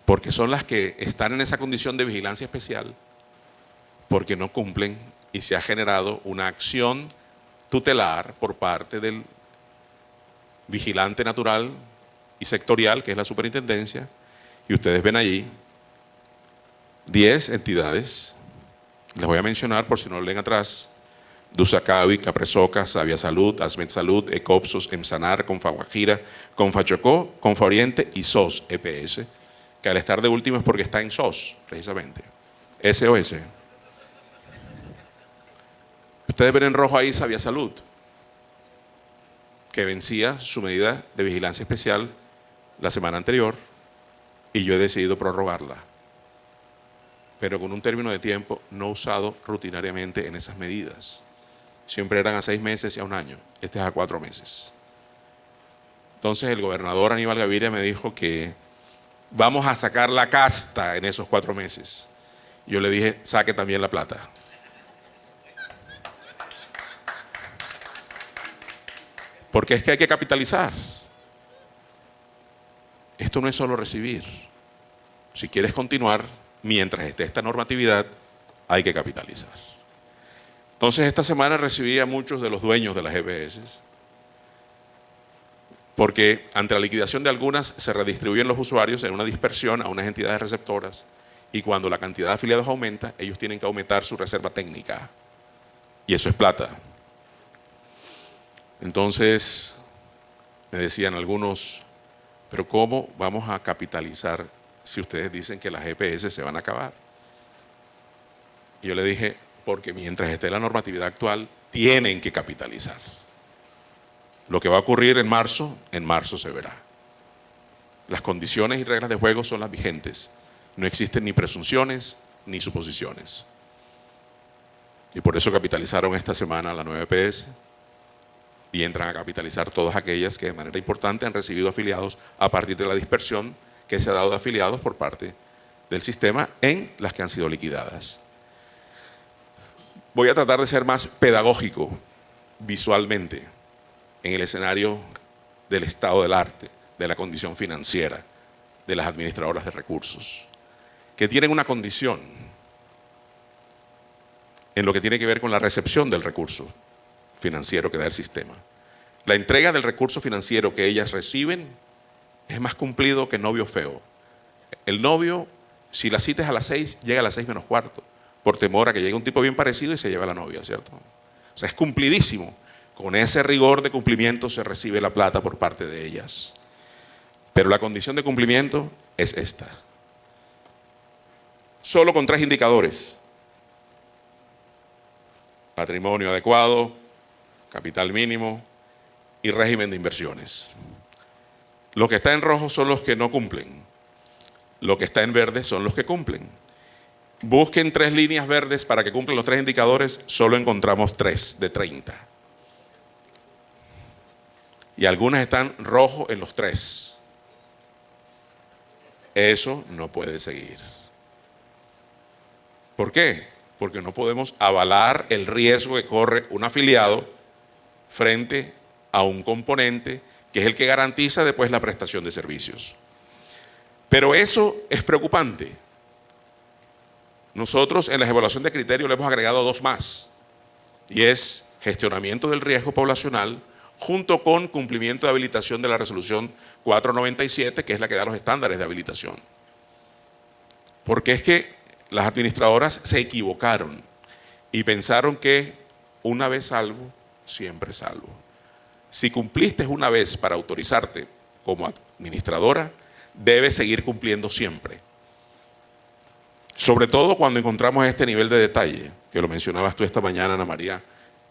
Porque son las que están en esa condición de vigilancia especial, porque no cumplen y se ha generado una acción tutelar por parte del vigilante natural y sectorial, que es la superintendencia, y ustedes ven allí 10 entidades, les voy a mencionar por si no lo leen atrás: Dusacavi, Capresoca, Sabia Salud, Asmed Salud, Ecopsos, Emsanar, Confaguajira, Confachocó, Conforiente y SOS EPS, que al estar de último es porque está en SOS, precisamente, SOS. Ustedes ven en rojo ahí Sabia Salud, que vencía su medida de vigilancia especial la semana anterior y yo he decidido prorrogarla, pero con un término de tiempo no usado rutinariamente en esas medidas. Siempre eran a 6 meses y a 1 año. Este es a 4 meses. Entonces el gobernador Aníbal Gaviria me dijo que vamos a sacar la casta en esos 4 meses. Yo le dije, saque también la plata. Porque es que hay que capitalizar. Esto no es solo recibir. Si quieres continuar, mientras esté esta normatividad, hay que capitalizar. Entonces, esta semana recibí a muchos de los dueños de las EPS, porque ante la liquidación de algunas se redistribuyen los usuarios en una dispersión a unas entidades receptoras, y cuando la cantidad de afiliados aumenta, ellos tienen que aumentar su reserva técnica. Y eso es plata. Entonces, me decían algunos, pero ¿cómo vamos a capitalizar si ustedes dicen que las EPS se van a acabar? Y yo le dije, porque mientras esté la normatividad actual, tienen que capitalizar. Lo que va a ocurrir en marzo se verá. Las condiciones y reglas de juego son las vigentes. No existen ni presunciones ni suposiciones. Y por eso capitalizaron esta semana la nueva EPS y entran a capitalizar todas aquellas que de manera importante han recibido afiliados a partir de la dispersión que se ha dado de afiliados por parte del sistema en las que han sido liquidadas. Voy a tratar de ser más pedagógico visualmente en el escenario del estado del arte, de la condición financiera de las administradoras de recursos, que tienen una condición en lo que tiene que ver con la recepción del recurso financiero que da el sistema. La entrega del recurso financiero que ellas reciben es más cumplido que novio feo. El novio, si la cita es a las 6, llega a las 6 menos cuarto, por temor a que llegue un tipo bien parecido y se lleve a la novia, ¿cierto? O sea, es cumplidísimo. Con ese rigor de cumplimiento se recibe la plata por parte de ellas. Pero la condición de cumplimiento es esta. Solo con 3 indicadores. Patrimonio adecuado, capital mínimo y régimen de inversiones. Lo que está en rojo son los que no cumplen. Lo que está en verde son los que cumplen. Busquen 3 líneas verdes para que cumplan los 3 indicadores, solo encontramos 3 de 30. Y algunas están rojo en los 3. Eso no puede seguir. ¿Por qué? Porque no podemos avalar el riesgo que corre un afiliado frente a un componente que es el que garantiza después la prestación de servicios. Pero eso es preocupante. Nosotros en la evaluación de criterio le hemos agregado 2 más, y es gestionamiento del riesgo poblacional junto con cumplimiento de habilitación de la resolución 497, que es la que da los estándares de habilitación. Porque es que las administradoras se equivocaron y pensaron que una vez salvo, siempre salvo. Si cumpliste una vez para autorizarte como administradora, debes seguir cumpliendo siempre. Sobre todo cuando encontramos este nivel de detalle, que lo mencionabas tú esta mañana, Ana María,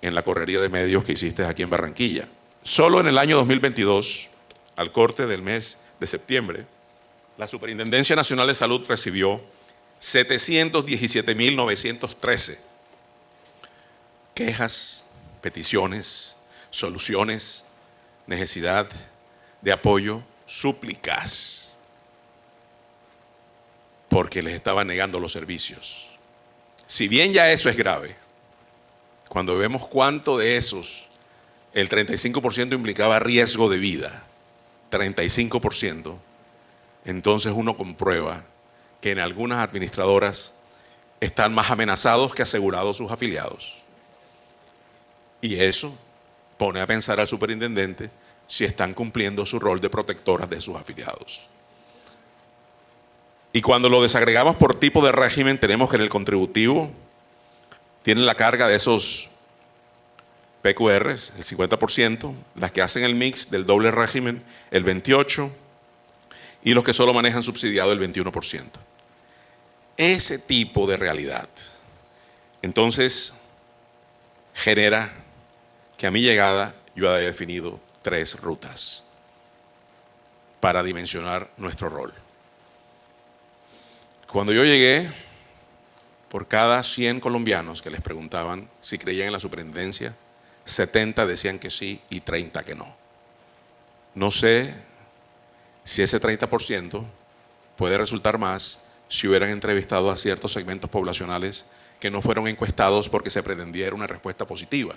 en la correría de medios que hiciste aquí en Barranquilla. Solo en el año 2022, al corte del mes de septiembre, la Superintendencia Nacional de Salud recibió 717.913 quejas, peticiones, soluciones, necesidad de apoyo, súplicas, porque les estaban negando los servicios. Si bien ya eso es grave, cuando vemos cuánto de esos, el 35% implicaba riesgo de vida, 35%, entonces uno comprueba que en algunas administradoras están más amenazados que asegurados sus afiliados. Y eso pone a pensar al superintendente si están cumpliendo su rol de protectoras de sus afiliados. Y cuando lo desagregamos por tipo de régimen, tenemos que en el contributivo tienen la carga de esos PQRs, el 50%, las que hacen el mix del doble régimen, el 28%, y los que solo manejan subsidiado, el 21%. Ese tipo de realidad, entonces, genera que a mi llegada yo haya definido 3 rutas para dimensionar nuestro rol. Cuando yo llegué, por cada 100 colombianos que les preguntaban si creían en la superintendencia, 70 decían que sí y 30 que no. No sé si ese 30% puede resultar más si hubieran entrevistado a ciertos segmentos poblacionales que no fueron encuestados porque se pretendía era una respuesta positiva.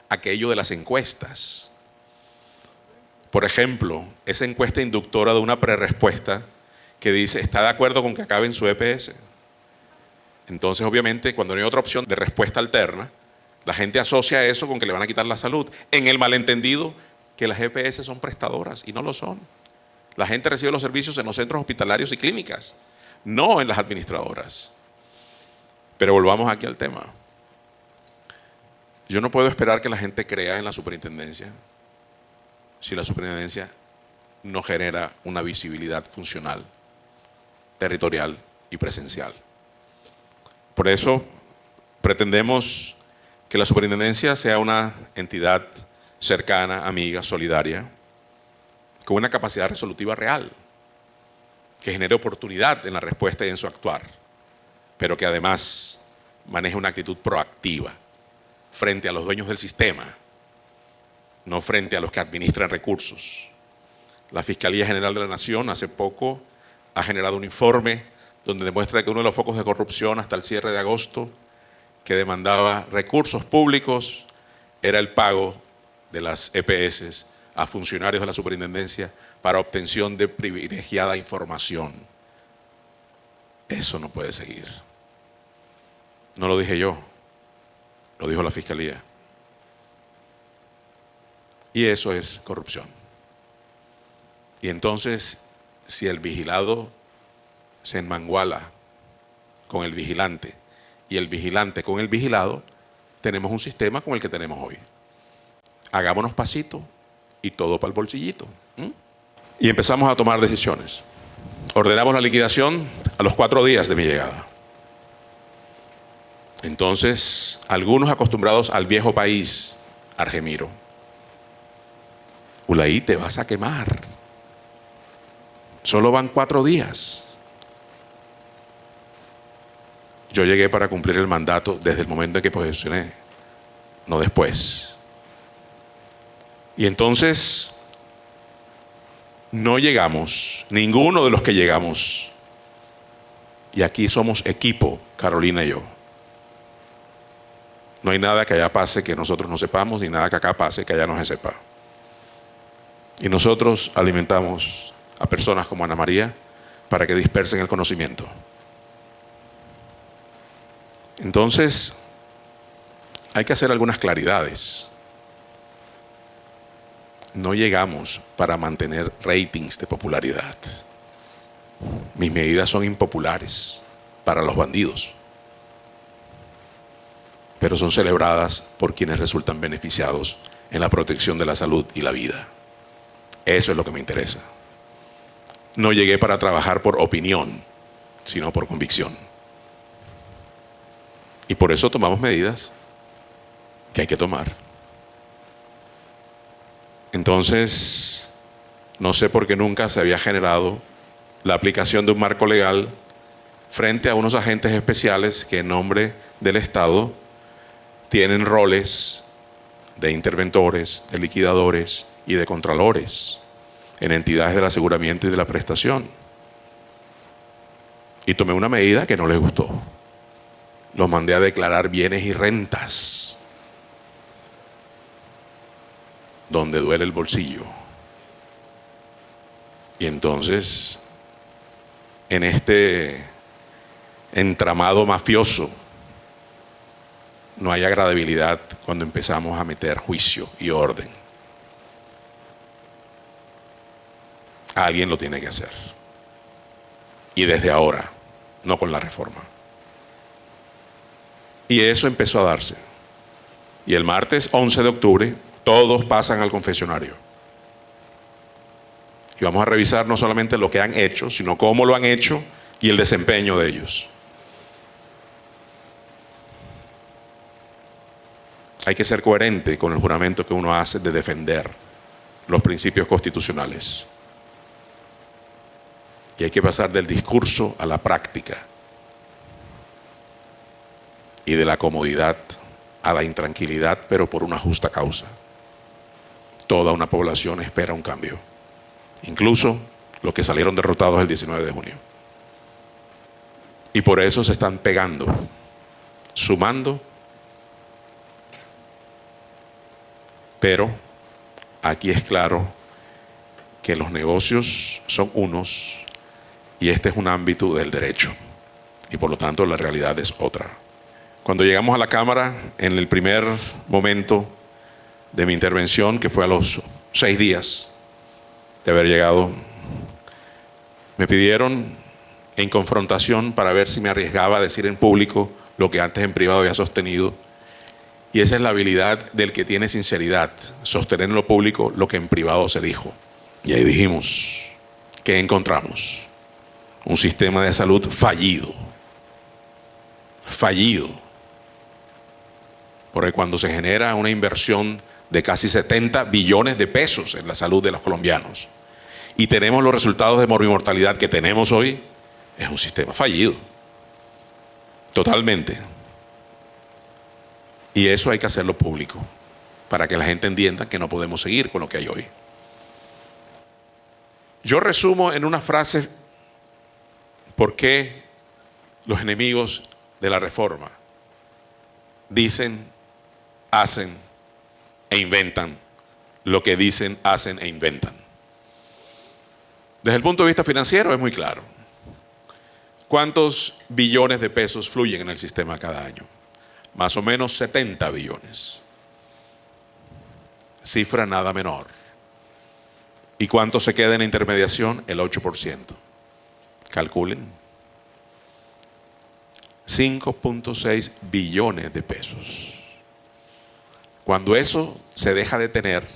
Aquello de las encuestas. Por ejemplo, esa encuesta inductora de una prerespuesta que dice, ¿está de acuerdo con que acaben su EPS? Entonces, obviamente, cuando no hay otra opción de respuesta alterna, la gente asocia eso con que le van a quitar la salud, en el malentendido que las EPS son prestadoras y no lo son. La gente recibe los servicios en los centros hospitalarios y clínicas, no en las administradoras. Pero volvamos aquí al tema. Yo no puedo esperar que la gente crea en la superintendencia si la superintendencia no genera una visibilidad funcional, territorial y presencial. Por eso pretendemos que la superintendencia sea una entidad cercana, amiga, solidaria, con una capacidad resolutiva real, que genere oportunidad en la respuesta y en su actuar, pero que además maneje una actitud proactiva frente a los dueños del sistema, no frente a los que administran recursos. La Fiscalía General de la Nación hace poco ha generado un informe donde demuestra que uno de los focos de corrupción hasta el cierre de agosto, que demandaba recursos públicos, era el pago de las EPS a funcionarios de la superintendencia para obtención de privilegiada información. Eso no puede seguir. No lo dije yo, lo dijo la Fiscalía. Y eso es corrupción. Y entonces, si el vigilado se enmanguala con el vigilante y el vigilante con el vigilado, tenemos un sistema como el que tenemos hoy. Hagámonos pasito y todo para el bolsillito. Y empezamos a tomar decisiones. Ordenamos la liquidación a los 4 días de mi llegada. Entonces, algunos acostumbrados al viejo país, Argemiro, Ulaí, te vas a quemar. Solo van 4 días. Yo llegué para cumplir el mandato desde el momento en que posicioné, no después. Y entonces, no llegamos, ninguno de los que llegamos, y aquí somos equipo, Carolina y yo. No hay nada que allá pase que nosotros no sepamos, ni nada que acá pase que allá no se sepa. Y nosotros alimentamos a personas como Ana María para que dispersen el conocimiento. Entonces, hay que hacer algunas claridades. No llegamos para mantener ratings de popularidad. Mis medidas son impopulares para los bandidos, pero son celebradas por quienes resultan beneficiados en la protección de la salud y la vida. Eso es lo que me interesa. No llegué para trabajar por opinión, sino por convicción. Y por eso tomamos medidas que hay que tomar. Entonces, no sé por qué nunca se había generado la aplicación de un marco legal frente a unos agentes especiales que en nombre del Estado tienen roles de interventores, de liquidadores y de contralores en entidades del aseguramiento y de la prestación. Y tomé una medida que no les gustó. Los mandé a declarar bienes y rentas, donde duele el bolsillo. Y entonces, en este entramado mafioso, no hay agradabilidad cuando empezamos a meter juicio y orden. Alguien lo tiene que hacer. Y desde ahora, no con la reforma. Y eso empezó a darse. Y el martes 11 de octubre, todos pasan al confesionario. Y vamos a revisar no solamente lo que han hecho, sino cómo lo han hecho y el desempeño de ellos. Hay que ser coherente con el juramento que uno hace de defender los principios constitucionales. Y hay que pasar del discurso a la práctica. Y de la comodidad a la intranquilidad, pero por una justa causa. Toda una población espera un cambio. Incluso los que salieron derrotados el 19 de junio. Y por eso se están pegando, sumando. Pero aquí es claro que los negocios son unos y este es un ámbito del derecho. Y por lo tanto la realidad es otra. Cuando llegamos a la Cámara, en el primer momento de mi intervención, que fue a los 6 días de haber llegado, me pidieron en confrontación para ver si me arriesgaba a decir en público lo que antes en privado había sostenido. Y esa es la habilidad del que tiene sinceridad, sostener en lo público lo que en privado se dijo. Y ahí dijimos, ¿qué encontramos? Un sistema de salud fallido. Fallido. Porque cuando se genera una inversión de casi 70 billones de pesos en la salud de los colombianos y tenemos los resultados de morbimortalidad que tenemos hoy, es un sistema fallido. Totalmente. Y eso hay que hacerlo público para que la gente entienda que no podemos seguir con lo que hay hoy. Yo resumo en una frase por qué los enemigos de la reforma dicen, hacen e inventan lo que dicen, hacen e inventan. Desde el punto de vista financiero es muy claro. ¿Cuántos billones de pesos fluyen en el sistema cada año? Más o menos 70 billones. Cifra nada menor. ¿Y cuánto se queda en intermediación? El 8%. Calculen. 5.6 billones de pesos. Cuando eso se deja de tener,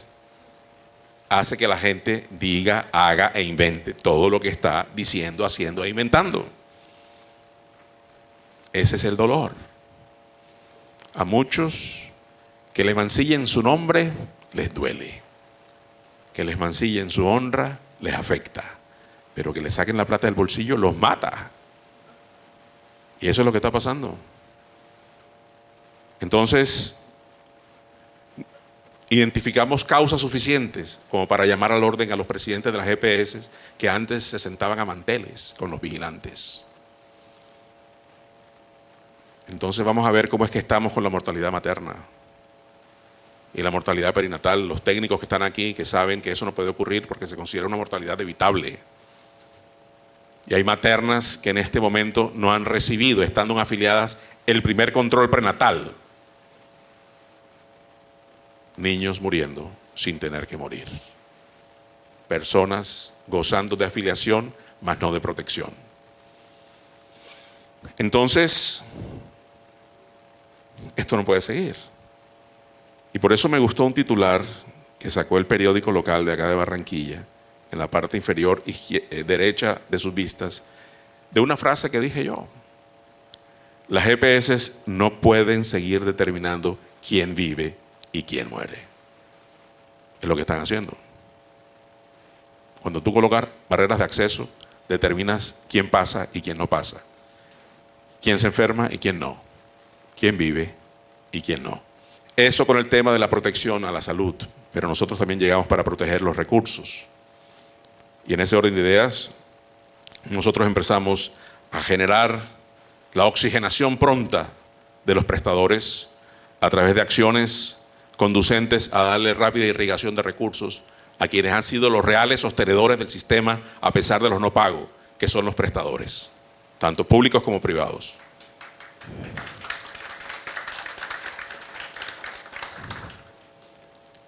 hace que la gente diga, haga e invente todo lo que está diciendo, haciendo e inventando. Ese es el dolor. A muchos que le mancillen su nombre les duele, que les mancillen su honra les afecta, pero que le saquen la plata del bolsillo los mata. Y eso es lo que está pasando. Entonces, identificamos causas suficientes como para llamar al orden a los presidentes de las EPS que antes se sentaban a manteles con los vigilantes. Entonces vamos a ver cómo es que estamos con la mortalidad materna y la mortalidad perinatal. Los técnicos que están aquí que saben que eso no puede ocurrir porque se considera una mortalidad evitable. Y hay maternas que en este momento no han recibido, estando afiliadas, el primer control prenatal. Niños muriendo sin tener que morir. Personas gozando de afiliación, mas no de protección. Entonces, esto no puede seguir. Y por eso me gustó un titular que sacó el periódico local de acá de Barranquilla, en la parte inferior derecha de sus vistas, de una frase que dije yo. Las EPS no pueden seguir determinando quién vive y quién muere. Es lo que están haciendo. Cuando tú colocas barreras de acceso, determinas quién pasa y quién no pasa. Quién se enferma y quién no. Quién vive y quién no. Eso con el tema de la protección a la salud. Pero nosotros también llegamos para proteger los recursos. Y en ese orden de ideas, nosotros empezamos a generar la oxigenación pronta de los prestadores a través de acciones conducentes a darle rápida irrigación de recursos a quienes han sido los reales sostenedores del sistema a pesar de los no pagos, que son los prestadores, tanto públicos como privados.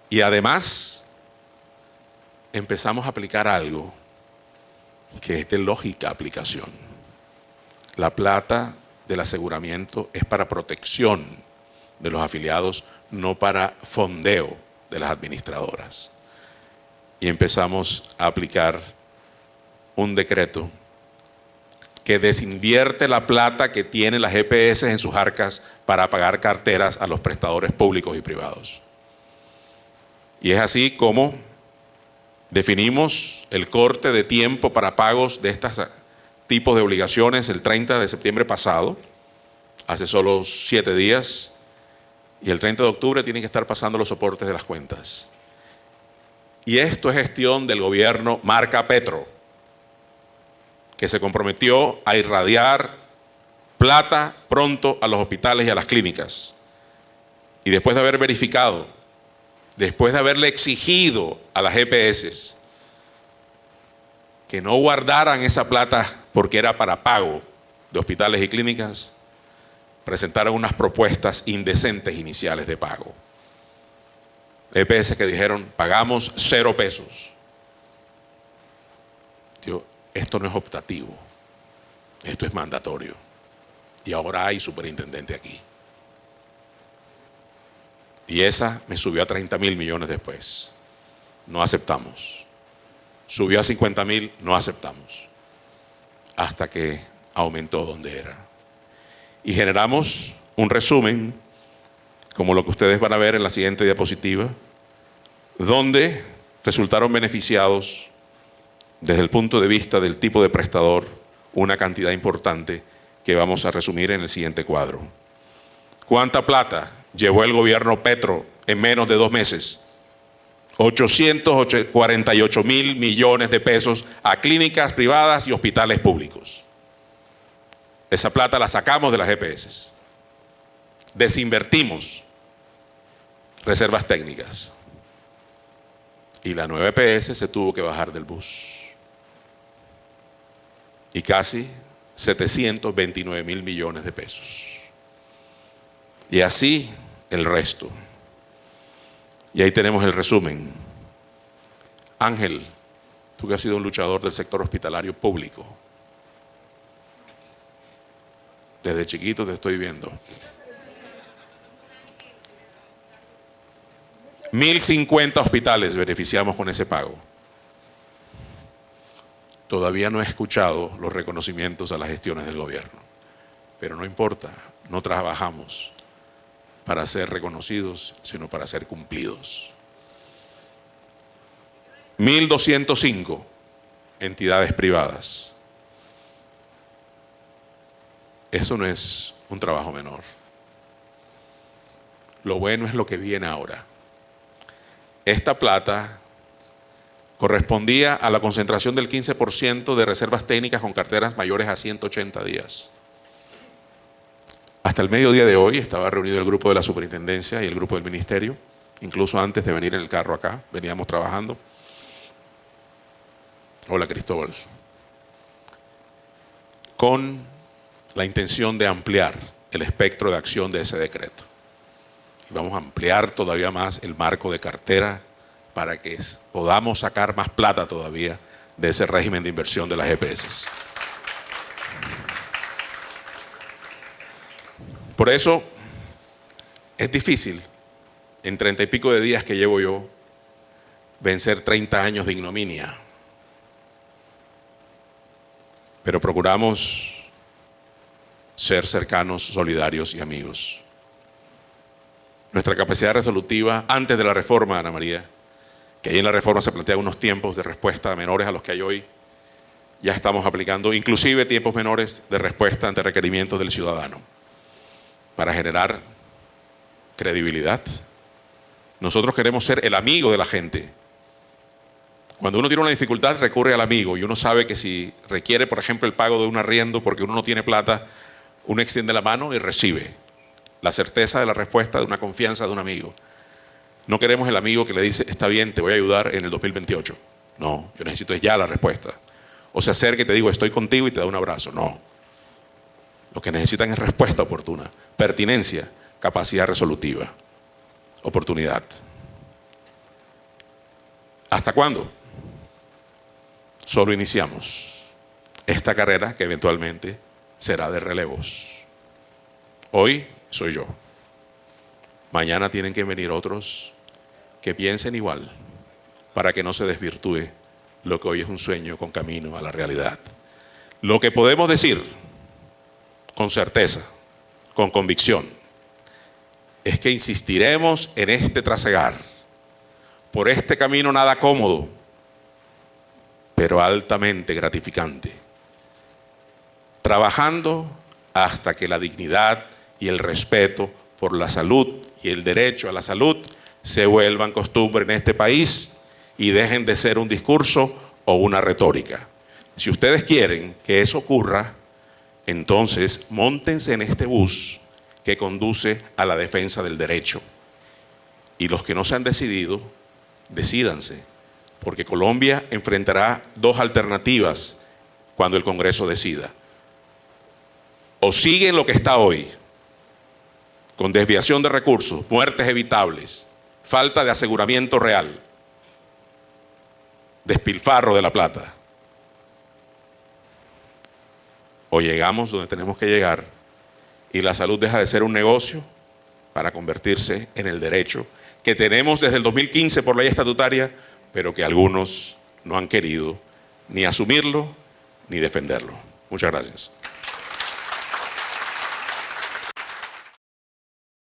Y además, empezamos a aplicar algo que es de lógica aplicación. La plata del aseguramiento es para protección de los afiliados, no para fondeo de las administradoras. Y empezamos a aplicar un decreto que desinvierte la plata que tienen las EPS en sus arcas para pagar carteras a los prestadores públicos y privados. Y es así como definimos el corte de tiempo para pagos de estos tipos de obligaciones el 30 de septiembre pasado, hace solo 7 días, y el 30 de octubre tienen que estar pasando los soportes de las cuentas. Y esto es gestión del gobierno marca Petro, que se comprometió a irradiar plata pronto a los hospitales y a las clínicas. Y después de haber verificado, después de haberle exigido a las EPS que no guardaran esa plata porque era para pago de hospitales y clínicas, presentaron unas propuestas indecentes iniciales de pago. EPS que dijeron, pagamos 0 pesos. Tío, esto no es optativo, esto es mandatorio. Y ahora hay superintendente aquí. Y esa me subió a 30.000 millones después. No aceptamos. Subió a 50.000, no aceptamos. Hasta que aumentó donde era. Y generamos un resumen, como lo que ustedes van a ver en la siguiente diapositiva, donde resultaron beneficiados, desde el punto de vista del tipo de prestador, una cantidad importante que vamos a resumir en el siguiente cuadro. ¿Cuánta plata llevó el gobierno Petro en menos de 2 meses? 848.000 millones de pesos a clínicas privadas y hospitales públicos. Esa plata la sacamos de las EPS. Desinvertimos reservas técnicas. Y la nueva EPS se tuvo que bajar del bus. Y casi 729.000 millones de pesos. Y así el resto. Y ahí tenemos el resumen. Ángel, tú que has sido un luchador del sector hospitalario público. Desde chiquito te estoy viendo. 1.050 hospitales beneficiamos con ese pago. Todavía no he escuchado los reconocimientos a las gestiones del gobierno. Pero no importa, no trabajamos para ser reconocidos, sino para ser cumplidos. 1.205 entidades privadas. Eso no es un trabajo menor. Lo bueno es lo que viene ahora. Esta plata correspondía a la concentración del 15% de reservas técnicas con carteras mayores a 180 días. Hasta el mediodía de hoy estaba reunido el grupo de la superintendencia y el grupo del ministerio, incluso antes de venir en el carro acá, veníamos trabajando. Hola Cristóbal. Con la intención de ampliar el espectro de acción de ese decreto. Y vamos a ampliar todavía más el marco de cartera para que podamos sacar más plata todavía de ese régimen de inversión de las EPS. Por eso es difícil, en 30 y pico de días que llevo yo, vencer 30 años de ignominia. Pero procuramos ser cercanos, solidarios y amigos. Nuestra capacidad resolutiva antes de la reforma, Ana María, que ahí en la reforma se plantean unos tiempos de respuesta menores a los que hay hoy, ya estamos aplicando inclusive tiempos menores de respuesta ante requerimientos del ciudadano, para generar credibilidad. Nosotros queremos ser el amigo de la gente. Cuando uno tiene una dificultad recurre al amigo y uno sabe que si requiere, por ejemplo, el pago de un arriendo porque uno no tiene plata, uno extiende la mano y recibe la certeza de la respuesta de una confianza de un amigo. No queremos el amigo que le dice, está bien, te voy a ayudar en el 2028. No, yo necesito ya la respuesta. O se acerca y te digo, estoy contigo y te da un abrazo. No. Lo que necesitan es respuesta oportuna, pertinencia, capacidad resolutiva, oportunidad. ¿Hasta cuándo? Solo iniciamos esta carrera que eventualmente será de relevos. Hoy soy yo. Mañana tienen que venir otros que piensen igual para que no se desvirtúe lo que hoy es un sueño con camino a la realidad. Lo que podemos decir con certeza, con convicción, es que insistiremos en este trasegar por este camino nada cómodo, pero altamente gratificante, trabajando hasta que la dignidad y el respeto por la salud y el derecho a la salud se vuelvan costumbre en este país y dejen de ser un discurso o una retórica. Si ustedes quieren que eso ocurra, entonces móntense en este bus que conduce a la defensa del derecho. Y los que no se han decidido, decídanse, porque Colombia enfrentará dos alternativas cuando el Congreso decida. O sigue en lo que está hoy, con desviación de recursos, muertes evitables, falta de aseguramiento real, despilfarro de la plata. O llegamos donde tenemos que llegar y la salud deja de ser un negocio para convertirse en el derecho que tenemos desde el 2015 por ley estatutaria, pero que algunos no han querido ni asumirlo ni defenderlo. Muchas gracias.